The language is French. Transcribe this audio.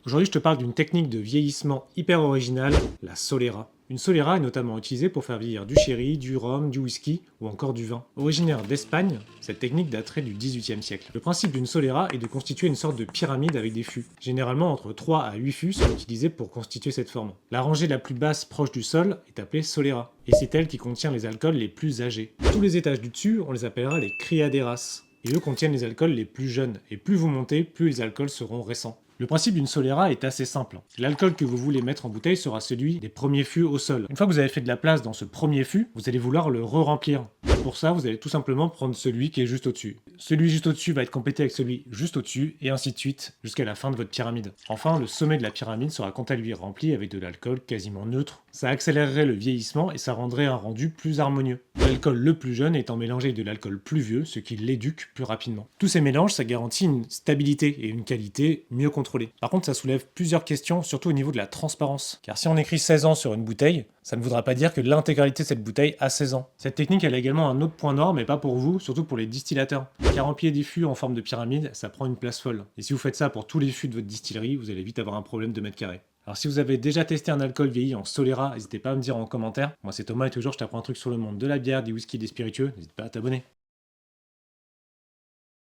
Aujourd'hui, je te parle d'une technique de vieillissement hyper originale, la Solera. Une Solera est notamment utilisée pour faire vieillir du sherry, du rhum, du whisky ou encore du vin. Originaire d'Espagne, cette technique daterait du XVIIIe siècle. Le principe d'une Solera est de constituer une sorte de pyramide avec des fûts. Généralement, entre 3 à 8 fûts sont utilisés pour constituer cette forme. La rangée la plus basse proche du sol est appelée Solera, et c'est elle qui contient les alcools les plus âgés. Tous les étages du dessus, on les appellera les criaderas, et eux contiennent les alcools les plus jeunes, et plus vous montez, plus les alcools seront récents. Le principe d'une Solera est assez simple. L'alcool que vous voulez mettre en bouteille sera celui des premiers fûts au sol. Une fois que vous avez fait de la place dans ce premier fût, vous allez vouloir le re-remplir. Pour ça, vous allez tout simplement prendre celui qui est juste au-dessus. Celui juste au-dessus va être complété avec celui juste au-dessus, et ainsi de suite, jusqu'à la fin de votre pyramide. Enfin, le sommet de la pyramide sera quant à lui rempli avec de l'alcool quasiment neutre. Ça accélérerait le vieillissement et ça rendrait un rendu plus harmonieux. L'alcool le plus jeune étant mélangé avec de l'alcool plus vieux, ce qui l'éduque plus rapidement. Tous ces mélanges, ça garantit une stabilité et une qualité mieux contrôlée. Par contre, ça soulève plusieurs questions, surtout au niveau de la transparence. Car si on écrit 16 ans sur une bouteille, ça ne voudra pas dire que l'intégralité de cette bouteille a 16 ans. Cette technique, elle a également un autre point noir, mais pas pour vous, surtout pour les distillateurs. Car remplir des fûts en forme de pyramide, ça prend une place folle. Et si vous faites ça pour tous les fûts de votre distillerie, vous allez vite avoir un problème de mètre carré. Alors si vous avez déjà testé un alcool vieilli en Solera, n'hésitez pas à me dire en commentaire. Moi c'est Thomas et toujours je t'apprends un truc sur le monde de la bière, des whisky, des spiritueux, n'hésite pas à t'abonner.